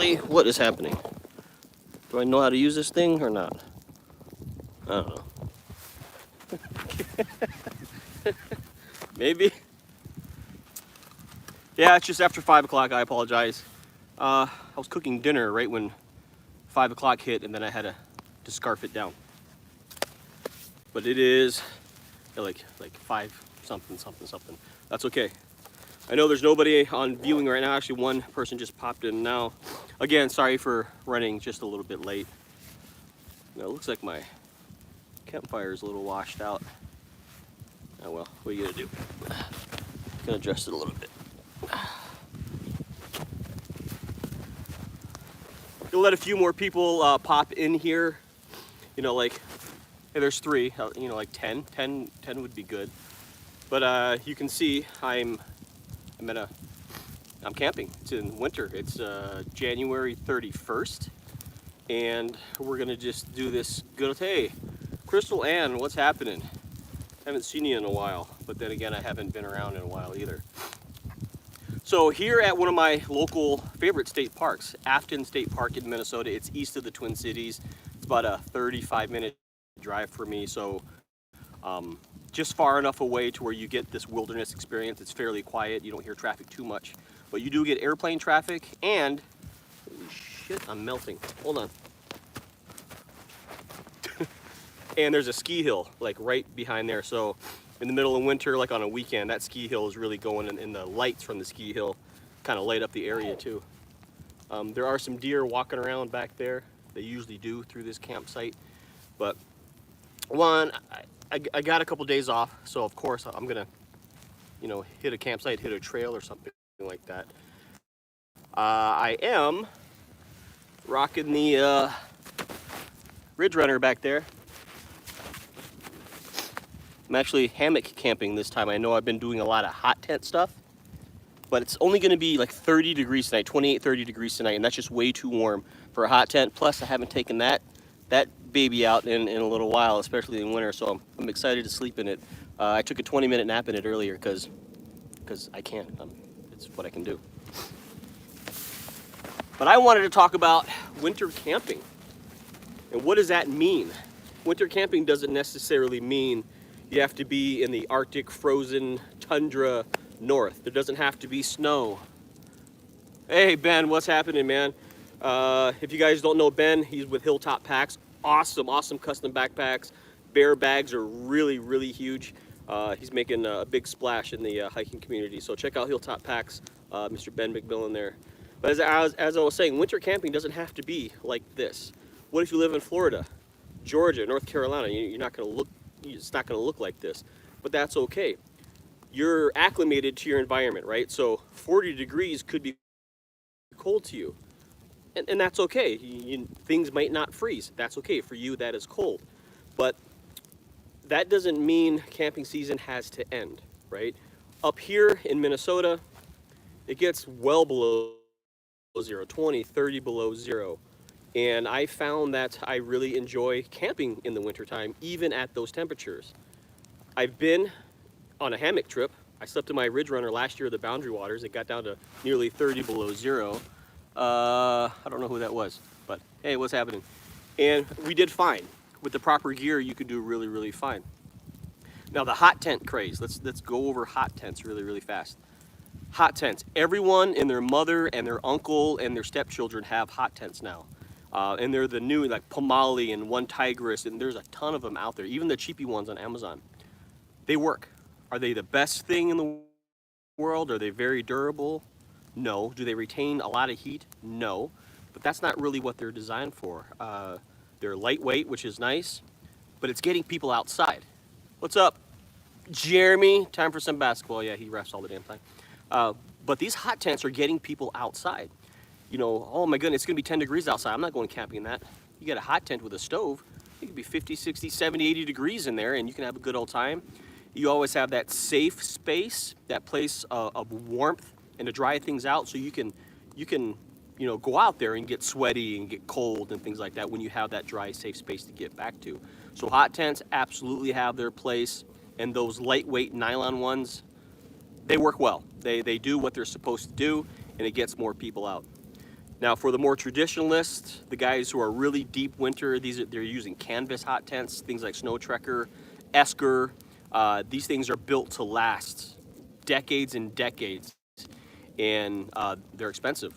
apparently. What is happening? Do I know how to use this thing or not? I don't know. Maybe. Yeah, it's just after 5 o'clock. I apologize. I was cooking dinner right when 5 o'clock hit, and then I had to scarf it down. But it is like 5 something. That's okay. I know there's nobody on viewing right now. Actually, one person just popped in now. Again, sorry for running just a little bit late. Now, it looks like my campfire is a little washed out. Oh well, what are you gonna do? Gonna adjust it a little bit. You'll let a few more people pop in here. You know, like, hey, there's 3. You know, like 10 would be good. But you can see I'm camping. It's in winter. It's January 31st, and we're gonna just do this good. Hey, Crystal Ann, what's happening? Haven't seen you in a while, but then again, I haven't been around in a while either. So here at one of my local favorite state parks, Afton State Park in Minnesota. It's east of the Twin Cities. It's about a 35-minute drive for me, so just far enough away to where you get this wilderness experience. It's fairly quiet. You don't hear traffic too much, but you do get airplane traffic, and holy shit, I'm melting. Hold on. And there's a ski hill like right behind there. So in the middle of winter, like on a weekend, that ski hill is really going, and the lights from the ski hill kind of light up the area too. There are some deer walking around back there. They usually do through this campsite, but one, I got a couple days off, so of course I'm gonna, you know, hit a campsite, hit a trail or something like that. I am rocking the Ridge Runner back there. I'm actually hammock camping this time. I know I've been doing a lot of hot tent stuff, but it's only gonna be like 30 degrees tonight, 28, 30 degrees tonight, and that's just way too warm for a hot tent. Plus, I haven't taken that baby out in a little while, especially in winter, so I'm excited to sleep in it. I took a 20-minute nap in it earlier because I can. It's what I can do. But I wanted to talk about winter camping. And what does that mean? Winter camping doesn't necessarily mean you have to be in the Arctic frozen tundra north. There doesn't have to be snow. Hey Ben, what's happening, man? If you guys don't know Ben, he's with Hilltop Packs. Awesome custom backpacks. Bear bags are really huge. He's making a big splash in the hiking community. So check out Hilltop Packs, Mr. Ben McMillan there. But as I was saying, winter camping doesn't have to be like this. What if you live in Florida, Georgia, North Carolina? You're not going to look. It's not going to look like this, but that's okay. You're acclimated to your environment, right? So 40 degrees could be cold to you, and that's okay. Things might not freeze. That's okay. For you, that is cold. But that doesn't mean camping season has to end, right? Up here in Minnesota, it gets well below 0, 20, 30 below 0. And I found that I really enjoy camping in the wintertime, even at those temperatures. I've been on a hammock trip. I slept in my Ridge Runner last year at the Boundary Waters. It got down to nearly 30 below 0. I don't know who that was, but hey, what's happening? And we did fine. With the proper gear, you could do really fine. Now the hot tent craze. Let's go over hot tents really fast. Hot tents. Everyone and their mother and their uncle and their stepchildren have hot tents now. And they're the new, like Pomali and One Tigris, and there's a ton of them out there, even the cheapy ones on Amazon. They work. Are they the best thing in the world? Are they very durable? No. Do they retain a lot of heat? No. But that's not really what they're designed for. They're lightweight, which is nice, but it's getting people outside. What's up, Jeremy? Time for some basketball. Yeah, he refs all the damn time. But these hot tents are getting people outside. You know, oh my goodness, it's gonna be 10 degrees outside. I'm not going camping in that. You get a hot tent with a stove, it could be 50, 60, 70, 80 degrees in there, and you can have a good old time. You always have that safe space, that place of warmth and to dry things out, so you can, you know, go out there and get sweaty and get cold and things like that when you have that dry, safe space to get back to. So hot tents absolutely have their place, and those lightweight nylon ones, they work well. They do what they're supposed to do, and it gets more people out. Now for the more traditionalists, the guys who are really deep winter, they're using canvas hot tents, things like Snow Trekker, Esker. These things are built to last decades and decades, and they're expensive.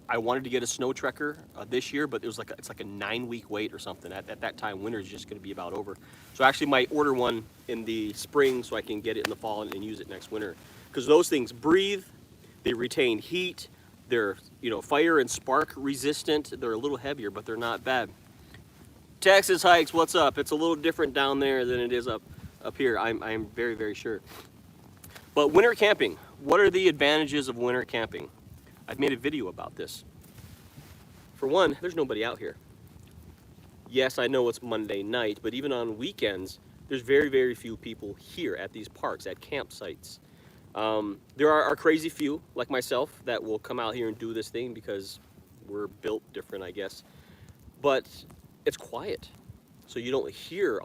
I wanted to get a Snow Trekker this year, but it's like a 9-week wait or something. At that time, winter is just going to be about over. So I actually might order one in the spring so I can get it in the fall and use it next winter. Because those things breathe, they retain heat, they're fire and spark resistant. They're a little heavier, but they're not bad. Texas hikes, what's up? It's a little different down there than it is up here. I'm very, very sure. But winter camping, what are the advantages of winter camping? I've made a video about this. For one, there's nobody out here. Yes, I know it's Monday night, but even on weekends, there's very, very few people here at these parks, at campsites. There are crazy few, like myself, that will come out here and do this thing because we're built different, I guess. But it's quiet, so you don't hear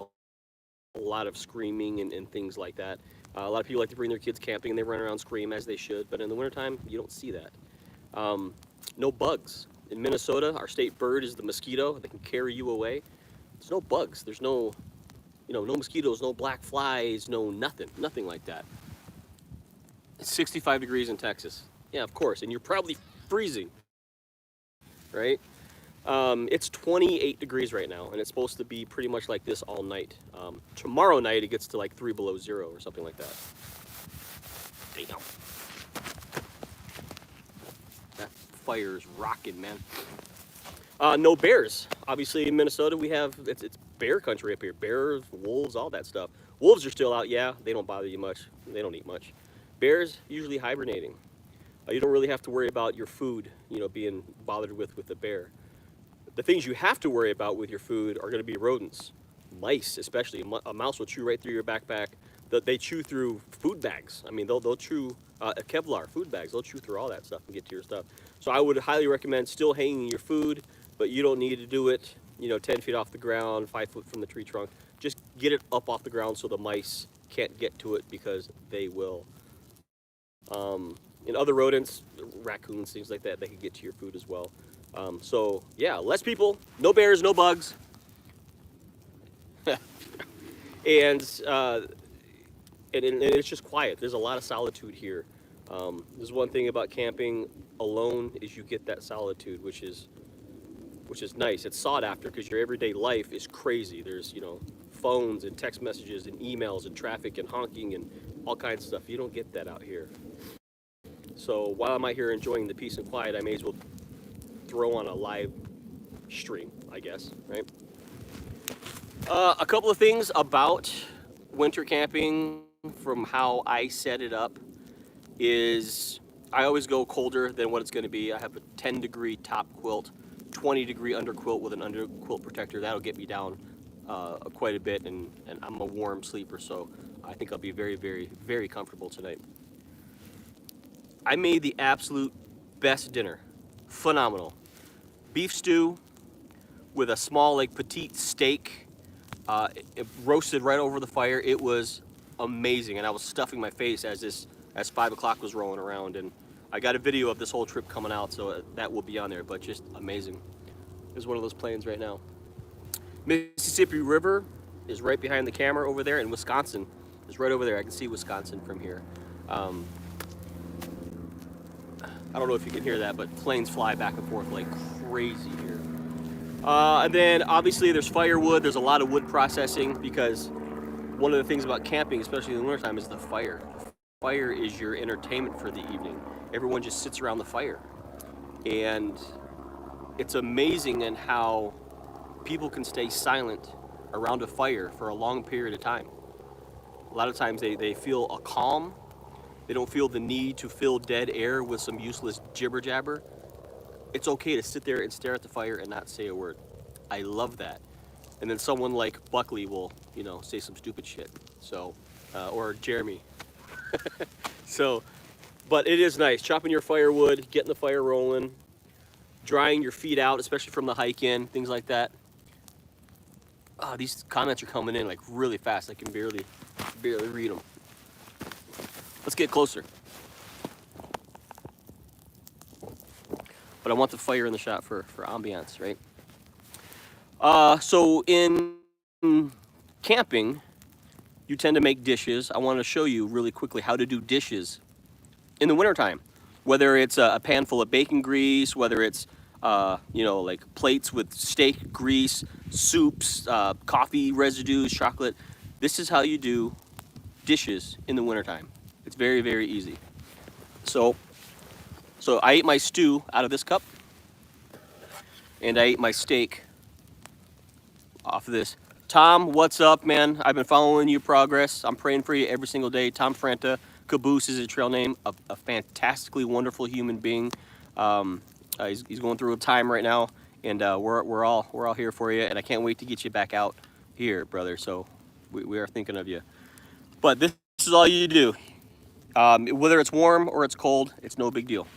a lot of screaming and things like that. A lot of people like to bring their kids camping and they run around scream as they should, but in the wintertime, you don't see that. No bugs. In Minnesota, our state bird is the mosquito. They can carry you away. There's no bugs. There's no, no mosquitoes, no black flies, no nothing like that. It's 65 degrees in Texas. Yeah, of course, and you're probably freezing, right? It's 28 degrees right now, and it's supposed to be pretty much like this all night. Tomorrow night, it gets to like 3 below zero or something like that. Damn. That fire is rocking, man. No bears. Obviously, in Minnesota, it's bear country up here. Bears, wolves, all that stuff. Wolves are still out, yeah. They don't bother you much. They don't eat much. Bears, usually hibernating. You don't really have to worry about your food, being bothered with a bear. The things you have to worry about with your food are going to be rodents. Mice, especially. A mouse will chew right through your backpack. They chew through food bags. I mean, they'll chew Kevlar food bags. They'll chew through all that stuff and get to your stuff. So I would highly recommend still hanging your food, but you don't need to do it, 10 feet off the ground, 5 foot from the tree trunk. Just get it up off the ground so the mice can't get to it, because they will. And other rodents, raccoons, things like that, they can get to your food as well. So yeah, less people, no bears, no bugs. And it's just quiet. There's a lot of solitude here. There's one thing about camping alone, is you get that solitude, which is nice. It's sought after because your everyday life is crazy. There's phones and text messages and emails and traffic and honking and all kinds of stuff. You don't get that out here. So while I'm out here enjoying the peace and quiet, I may as well throw on a live stream, I guess, right? A couple of things about winter camping from how I set it up is I always go colder than what it's going to be. I have a 10-degree top quilt, 20-degree under quilt with an under quilt protector. That'll get me down quite a bit, and I'm a warm sleeper, so I think I'll be very, very, very comfortable tonight. I made the absolute best dinner. Phenomenal. Beef stew with a small, like, petite steak. It roasted right over the fire. It was amazing, and I was stuffing my face as 5 o'clock was rolling around, and I got a video of this whole trip coming out, so that will be on there, but just amazing. There's one of those planes right now. Mississippi River is right behind the camera over there, and Wisconsin is right over there. I can see Wisconsin from here. I don't know if you can hear that, but planes fly back and forth like crazy here. And then obviously there's firewood. There's a lot of wood processing, because one of the things about camping, especially in the wintertime, is the fire. Fire is your entertainment for the evening. Everyone just sits around the fire. And it's amazing in how people can stay silent around a fire for a long period of time. A lot of times they feel a calm. They don't feel the need to fill dead air with some useless jibber jabber. It's okay to sit there and stare at the fire and not say a word. I love that. And then someone like Buckley will, say some stupid shit. So, or Jeremy. So, but it is nice. Chopping your firewood, getting the fire rolling, drying your feet out, especially from the hike in, things like that. These comments are coming in like really fast. I can barely read them. Let's get closer. But but I want the fire in the shot for ambiance, right? So in camping, you tend to make dishes. I want to show you really quickly how to do dishes in the wintertime. Whether it's a pan full of bacon grease, whether it's you know, like plates with steak grease, soups, coffee residues, chocolate. This is how you do dishes in the wintertime. It's very, very easy. So I ate my stew out of this cup, and I ate my steak off of this. Tom, what's up, man? I've been following your progress. I'm praying for you every single day. Tom Franta, Caboose is his trail name. A fantastically wonderful human being. He's going through a time right now, and we're all here for you. And I can't wait to get you back out here, brother. So we are thinking of you. But this is all you do. Whether it's warm or it's cold, it's no big deal.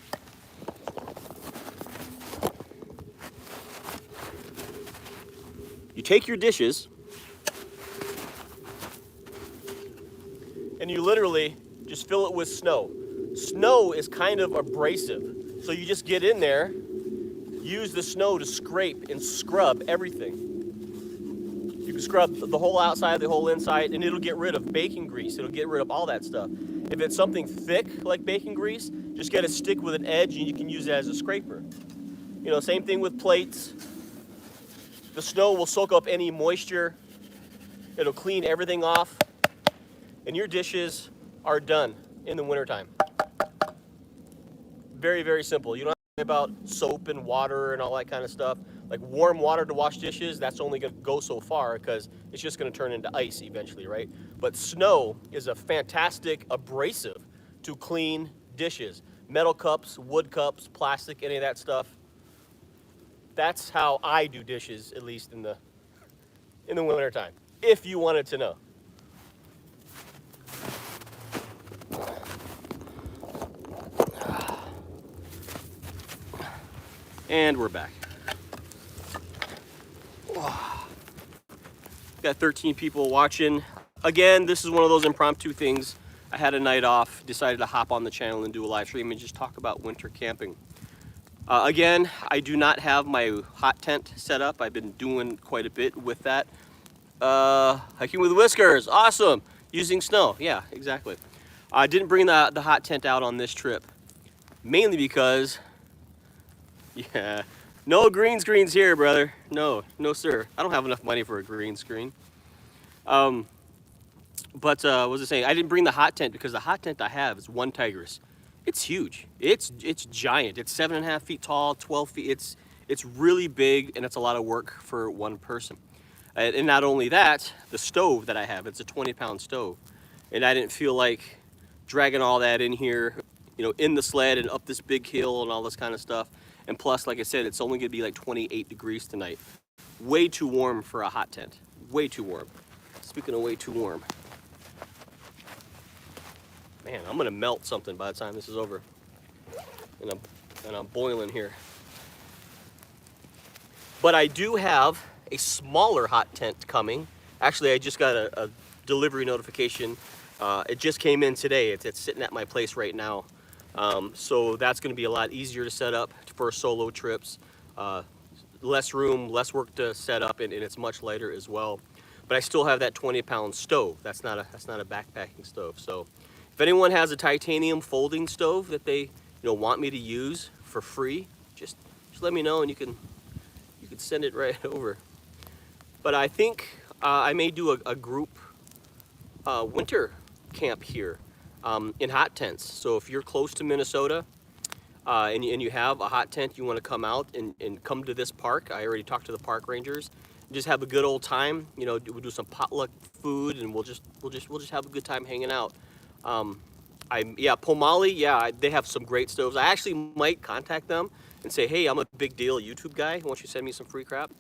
You take your dishes and you literally just fill it with snow. Snow is kind of abrasive, so you just get in there, use the snow to scrape and scrub everything. You can scrub the whole outside, the whole inside, and it'll get rid of bacon grease. It'll get rid of all that stuff. If it's something thick like bacon grease, just get a stick with an edge and you can use it as a scraper. You know, same thing with plates. The snow will soak up any moisture. It'll clean everything off, and your dishes are done in the wintertime. Very, very simple. You don't have to worry about soap and water and all that kind of stuff. Like warm water to wash dishes, that's only going to go so far because it's just going to turn into ice eventually, right? But snow is a fantastic abrasive to clean dishes. Metal cups, wood cups, plastic, any of that stuff. That's how I do dishes, at least in the wintertime, if you wanted to know. And we're back. Got 13 people watching. Again, this is one of those impromptu things. I had a night off, decided to hop on the channel and do a live stream and just talk about winter camping. Again, I do not have my hot tent set up. I've been doing quite a bit with that. Hiking with whiskers, awesome. Using snow, yeah, exactly. I didn't bring the hot tent out on this trip, mainly because, yeah, no green screens here, brother. No, sir. I don't have enough money for a green screen. But what was I saying? I didn't bring the hot tent because the hot tent I have is one Tigris. It's huge. It's giant. It's 7.5 feet tall, 12 feet. It's really big, and it's a lot of work for one person. And not only that, the stove that I have, it's a 20-pound stove, and I didn't feel like dragging all that in here, you know, in the sled and up this big hill and all this kind of stuff. And plus, like I said, it's only gonna be like 28 degrees tonight. Way too warm for a hot tent. Way too warm. Speaking of way too warm. Man, I'm gonna melt something by the time this is over. And I'm boiling here. But I do have a smaller hot tent coming. Actually, I just got a delivery notification. It just came in today. It's sitting at my place right now. So that's gonna be a lot easier to set up for solo trips. Less room, less work to set up, and it's much lighter as well. But I still have that 20-pound stove. That's not a backpacking stove. So if anyone has a titanium folding stove that they want me to use for free, just let me know and you can send it right over. But I think I may do a group winter camp here in hot tents. So if you're close to Minnesota and you have a hot tent, you want to come out and come to this park. I already talked to the park rangers. Just have a good old time. We'll do some potluck food and we'll just have a good time hanging out. Pomali, they have some great stoves. I actually might contact them and say, hey, I'm a big deal YouTube guy. Why don't you send me some free crap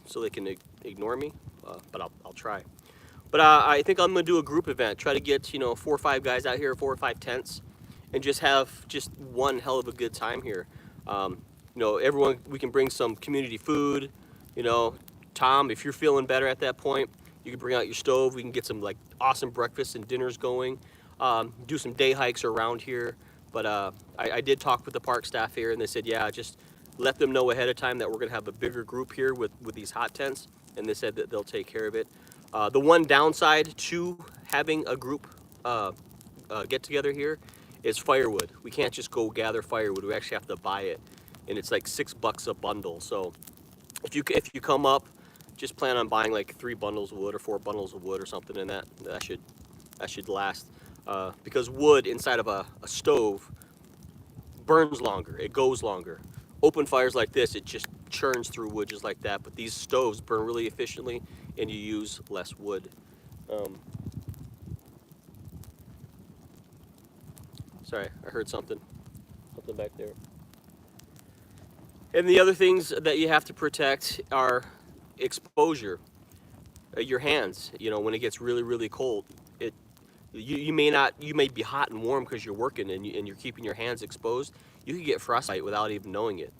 so they can ignore me? But I'll try. But I think I'm gonna do a group event. Try to get 4 or 5 guys out here, 4 or 5 tents, and just have one hell of a good time here. Everyone, we can bring some community food. Tom, if you're feeling better at that point, you can bring out your stove. We can get some awesome breakfasts and dinners going. Do some day hikes around here. But I did talk with the park staff here, and they said, yeah, just let them know ahead of time that we're gonna have a bigger group here with these hot tents, and they said that they'll take care of it. The one downside to having a group get together here is firewood. We can't just go gather firewood. We actually have to buy it, and it's like $6 a bundle. So if you come up, just plan on buying like 3 bundles of wood or 4 bundles of wood or something, and that should last. Because wood inside of a stove burns longer, it goes longer. Open fires like this, it just churns through wood just like that, but these stoves burn really efficiently and you use less wood. Sorry, I heard something back there. And the other things that you have to protect are exposure. Your hands, you know, when it gets really, really cold, you may be hot and warm because you're working and you're keeping your hands exposed. You can get frostbite without even knowing it.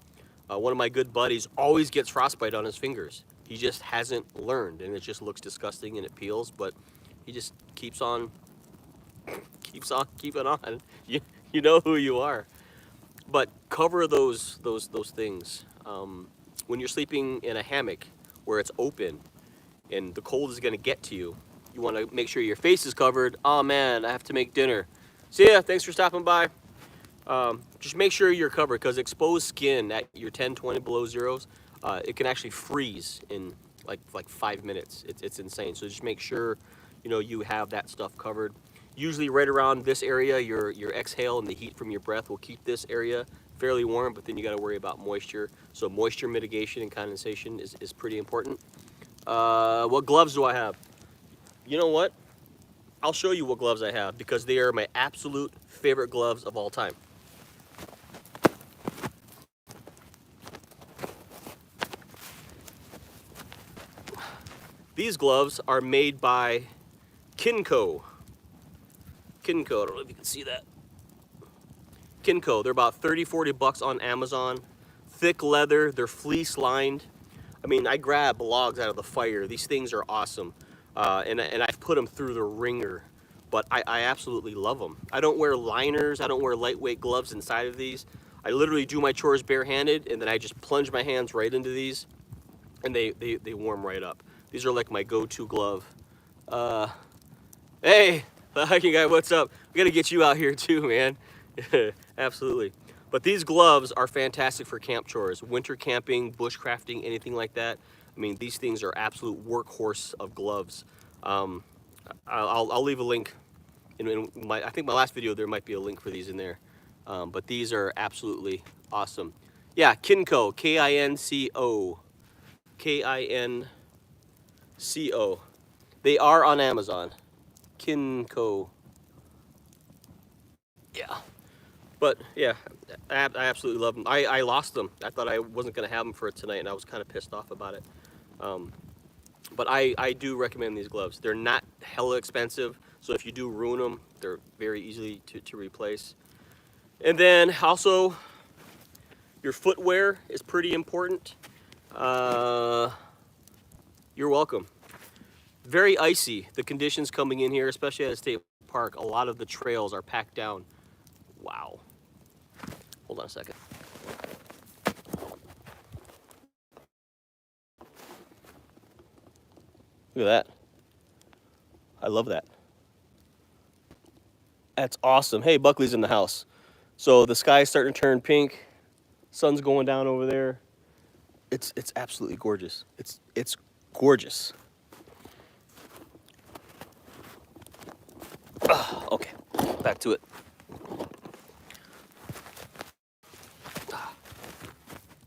One of my good buddies always gets frostbite on his fingers. He just hasn't learned, and it just looks disgusting and it peels, but he just keeps on keeping on. You know who you are. But cover those things. When you're sleeping in a hammock where it's open and the cold is going to get to you, you want to make sure your face is covered. Oh man, I have to make dinner. See ya, thanks for stopping by. Just make sure you're covered, because exposed skin at your 10, 20 below zeros, it can actually freeze in like 5 minutes. It's insane. So just make sure, you know, you have that stuff covered. Usually right around this area, your exhale and the heat from your breath will keep this area fairly warm, but then you got to worry about moisture. So moisture mitigation and condensation is pretty important. What gloves do I have? You know what? I'll show you what gloves I have, because they are my absolute favorite gloves of all time. These gloves are made by Kinco. Kinco, I don't know if you can see that. Kinco, they're about 30, 40 bucks on Amazon. Thick leather, they're fleece lined. I mean, I grab logs out of the fire. These things are awesome. And I've put them through the ringer, but I absolutely love them. I don't wear liners. I don't wear lightweight gloves inside of these. I literally do my chores barehanded, and then I just plunge my hands right into these, and they warm right up. These are like my go-to glove. Hey, the hiking guy, what's up? We gotta get you out here too, man. Absolutely. But these gloves are fantastic for camp chores, winter camping, bushcrafting, anything like that. I mean, these things are absolute workhorse of gloves. I'll leave a link in I think my last video, there might be a link for these in there. But these are absolutely awesome. Yeah, Kinco, K-I-N-C-O. K-I-N-C-O. They are on Amazon. Kinco. Yeah. But yeah, I absolutely love them. I lost them. I thought I wasn't going to have them for tonight, and I was kind of pissed off about it. But I do recommend these gloves. They're not hella expensive, so if you do ruin them, they're very easy to replace. And then also, your footwear is pretty important. You're welcome. Very icy, the conditions coming in here, especially at a state park. A lot of the trails are packed down. Wow. Hold on a second. Look at that. I love that. That's awesome. Hey, Buckley's in the house. So the sky's starting to turn pink. Sun's going down over there. It's absolutely gorgeous. It's gorgeous. Okay, back to it.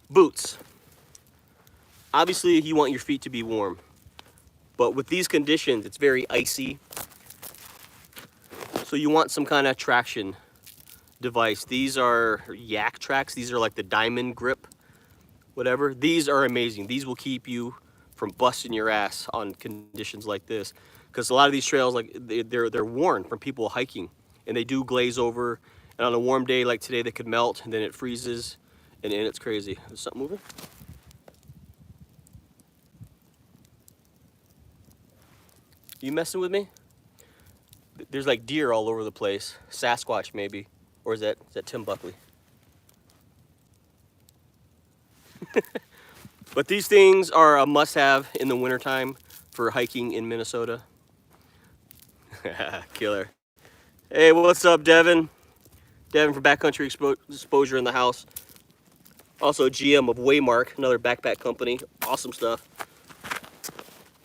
Boots. Obviously, you want your feet to be warm. But with these conditions, it's very icy. So you want some kind of traction device. These are Yak tracks. These are like the diamond grip, whatever. These are amazing. These will keep you from busting your ass on conditions like this. Because a lot of these trails, like they're worn from people hiking, and they do glaze over. And on a warm day like today, they could melt, and then it freezes, and it's crazy. Is something moving? You messing with me? There's like deer all over the place. Sasquatch maybe, or is that Tim Buckley? But these things are a must-have in the wintertime for hiking in Minnesota. Killer. Hey, what's up, Devin? Devin from Backcountry Exposure in the house. Also GM of Waymark, another backpack company. Awesome stuff.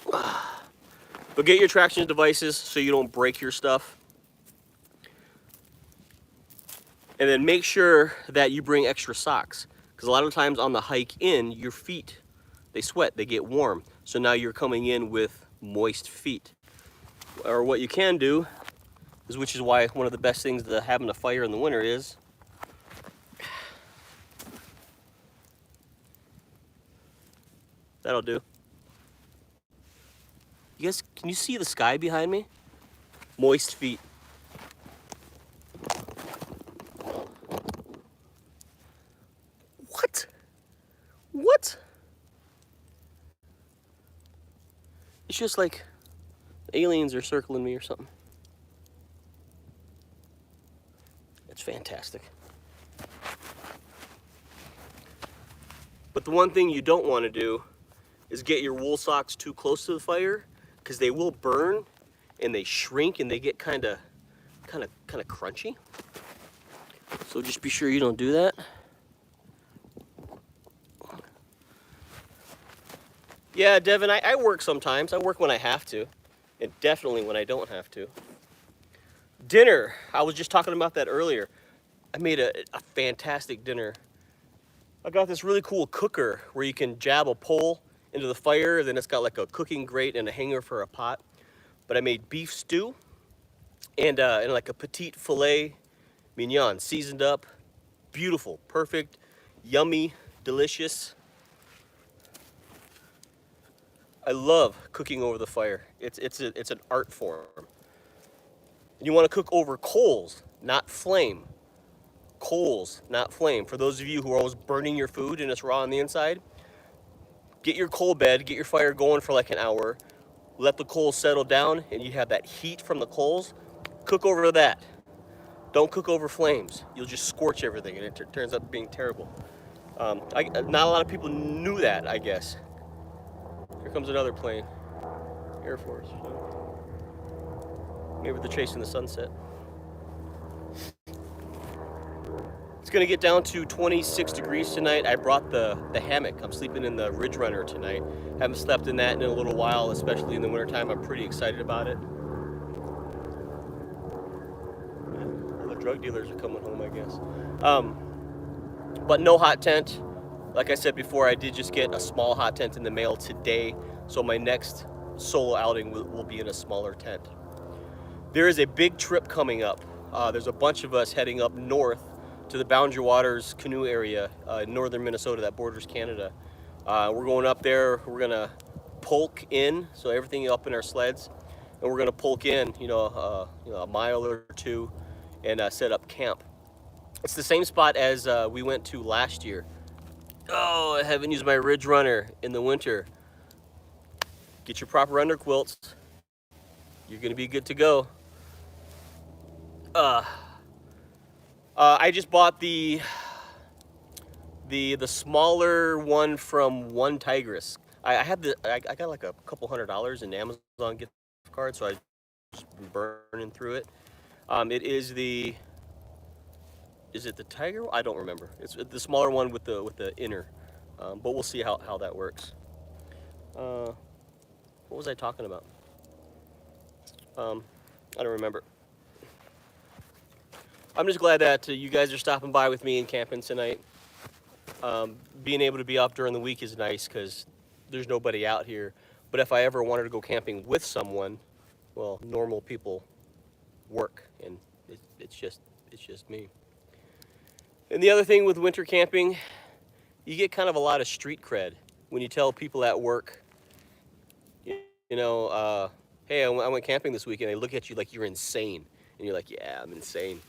But get your traction devices so you don't break your stuff. And then make sure that you bring extra socks. Because a lot of times on the hike in, your feet, they sweat, they get warm. So now you're coming in with moist feet. Or what you can do, is which is why one of the best things to having a fire in the winter is, that'll do. You guys, can you see the sky behind me? Moist feet. What? What? It's just like aliens are circling me or something. It's fantastic. But the one thing you don't want to do is get your wool socks too close to the fire, because they will burn and they shrink and they get kind of crunchy. So just be sure you don't do that. Yeah, Devin, I work sometimes. I work when I have to, and definitely when I don't have to. Dinner, I was just talking about that earlier. I made a fantastic dinner. I got this really cool cooker where you can jab a pole into the fire, then it's got like a cooking grate and a hanger for a pot. But I made beef stew and like a petite filet mignon, seasoned up, beautiful, perfect, yummy, delicious. I love cooking over the fire. It's an art form. And you want to cook over coals, not flame. Coals, not flame. For those of you who are always burning your food and it's raw on the inside, get your coal bed, get your fire going for like an hour, let the coals settle down, and you have that heat from the coals. Cook over that. Don't cook over flames. You'll just scorch everything, and it turns out being terrible. Not a lot of people knew that, I guess. Here comes another plane. Air Force. Maybe they're chasing the sunset. It's gonna get down to 26 degrees tonight. I brought the hammock. I'm sleeping in the Ridge Runner tonight. Haven't slept in that in a little while, especially in the wintertime. I'm pretty excited about it. All the drug dealers are coming home, I guess. But no hot tent. Like I said before, I did just get a small hot tent in the mail today, so my next solo outing will be in a smaller tent. There is a big trip coming up. There's a bunch of us heading up north to the Boundary Waters canoe area in northern Minnesota that borders Canada. We're going up there. We're gonna polk in, so everything up in our sleds, and we're gonna polk in, a mile or two, and set up camp. It's the same spot as we went to last year. Oh, I haven't used my Ridge Runner in the winter. Get your proper underquilts. You're gonna be good to go. I just bought the smaller one from One Tigris. I got like a couple $100 in Amazon gift card, so I just been burning through it. Is it the Tiger? I don't remember. It's the smaller one with the inner, but we'll see how that works. What was I talking about? I don't remember. I'm just glad that you guys are stopping by with me and camping tonight. Being able to be up during the week is nice because there's nobody out here. But if I ever wanted to go camping with someone, well, normal people work, and it's just me. And the other thing with winter camping, you get kind of a lot of street cred when you tell people at work, hey, I went camping this weekend. They look at you like you're insane. And you're like, yeah, I'm insane.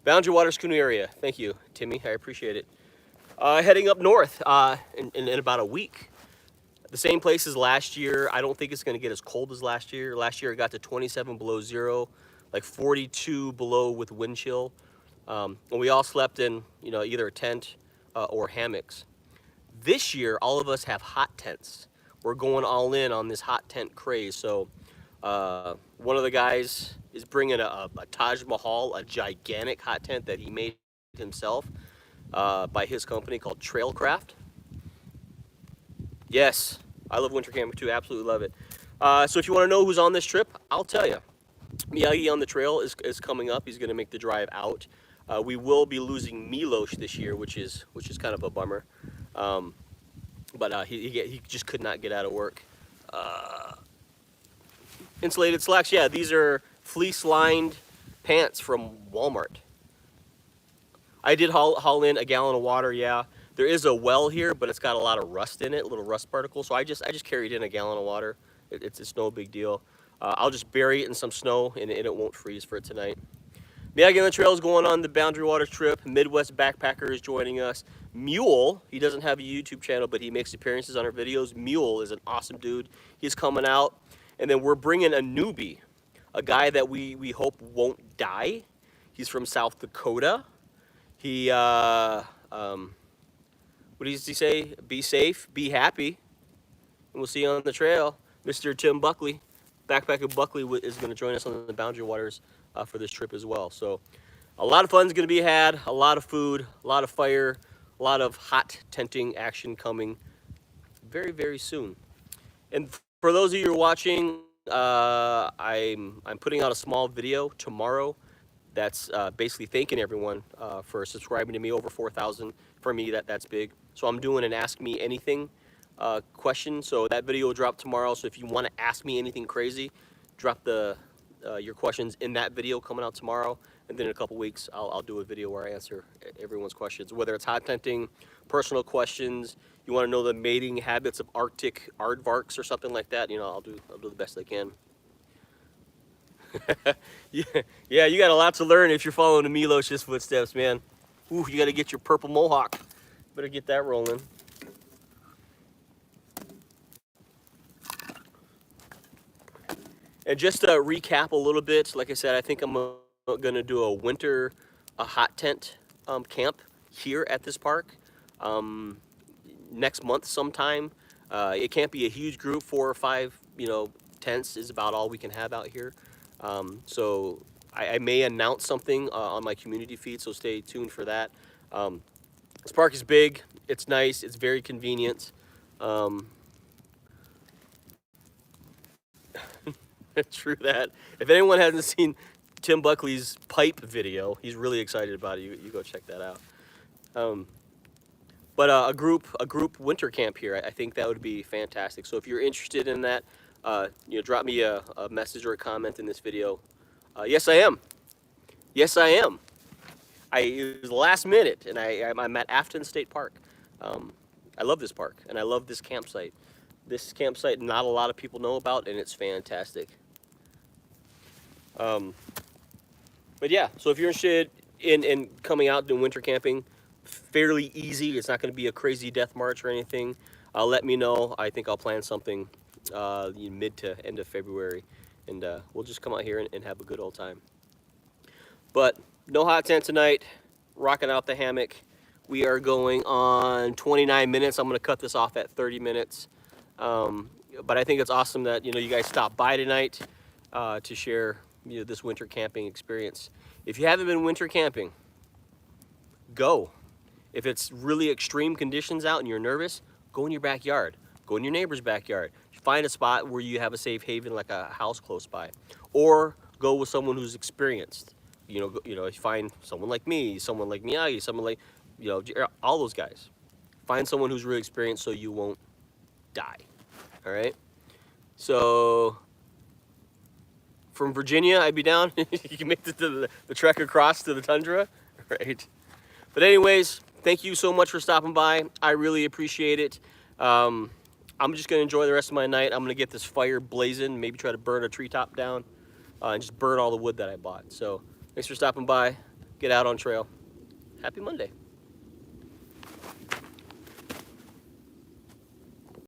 Boundary Waters canoe area. Thank you, Timmy. I appreciate it. Heading up north in about a week. The same place as last year. I don't think it's going to get as cold as last year. Last year it got to 27 below zero, like 42 below with wind chill. And we all slept in, either a tent or hammocks. This year, all of us have hot tents. We're going all in on this hot tent craze. So one of the guys is bringing a Taj Mahal, a gigantic hot tent that he made himself by his company called Trailcraft. Yes, I love winter camping too, absolutely love it. So if you want to know who's on this trip, I'll tell you. Miyagi on the trail is coming up. He's going to make the drive out. We will be losing Milos this year, which is kind of a bummer. But he just could not get out of work. Insulated slacks, yeah, these are fleece-lined pants from Walmart. I did haul in a gallon of water, yeah. There is a well here, but it's got a lot of rust in it, little rust particles. So I just carried in a gallon of water. It's no big deal. I'll just bury it in some snow, and it won't freeze for tonight. Miyagi on the trail is going on the Boundary Waters trip. Midwest Backpacker is joining us. Mule, he doesn't have a YouTube channel, but he makes appearances on our videos. Mule is an awesome dude. He's coming out. And then we're bringing a newbie, a guy that we hope won't die. He's from South Dakota. He, what does he say? Be safe, be happy. And we'll see you on the trail. Mr. Tim Buckley, Backpacker Buckley, is going to join us on the Boundary Waters for this trip as well. So a lot of fun's going to be had, a lot of food, a lot of fire, a lot of hot tenting action coming very, very soon. And for those of you who are watching, I'm putting out a small video tomorrow that's basically thanking everyone for subscribing to me. Over 4,000 for me, that's big. So I'm doing an Ask Me Anything question. So that video will drop tomorrow. So if you want to ask me anything crazy, drop your questions in that video coming out tomorrow. And then in a couple weeks, I'll do a video where I answer everyone's questions, whether it's hot tenting, personal questions, you want to know the mating habits of Arctic aardvarks or something like that, you know, I'll do the best I can. Yeah, you got a lot to learn if you're following the Milos's footsteps, man. Ooh, you got to get your purple mohawk. Better get that rolling. And just to recap a little bit, like I said, I think I'm going to do a hot tent camp here at this park next month sometime. It can't be a huge group, 4 or 5, tents is about all we can have out here. So I may announce something on my community feed, so stay tuned for that. This park is big, it's nice, it's very convenient. True that. If anyone hasn't seen Tim Buckley's pipe video, he's really excited about it. You go check that out. But a group winter camp here, I think that would be fantastic. So if you're interested in that, drop me a message or a comment in this video. Yes, I am. Yes, I am. It was last minute, and I'm at Afton State Park. I love this park, and I love this campsite. This campsite, not a lot of people know about, and it's fantastic. But yeah, so if you're interested in coming out doing winter camping, fairly easy. It's not going to be a crazy death march or anything. Let me know. I think I'll plan something mid to end of February, and we'll just come out here and have a good old time. But no hot tent tonight. Rocking out the hammock. We are going on 29 minutes. I'm going to cut this off at 30 minutes. But I think it's awesome that you guys stopped by tonight to share this winter camping experience. If you haven't been winter camping, go. If it's really extreme conditions out and you're nervous, go in your backyard. Go in your neighbor's backyard. Find a spot where you have a safe haven, like a house close by, or go with someone who's experienced. If you find someone like me, someone like Miyagi, someone like all those guys. Find someone who's really experienced so you won't die. All right. So from Virginia, I'd be down. You can make the trek across to the tundra, right? But anyways, thank you so much for stopping by. I really appreciate it. I'm just gonna enjoy the rest of my night. I'm gonna get this fire blazing, maybe try to burn a treetop down, and just burn all the wood that I bought. So thanks for stopping by. Get out on trail. Happy Monday.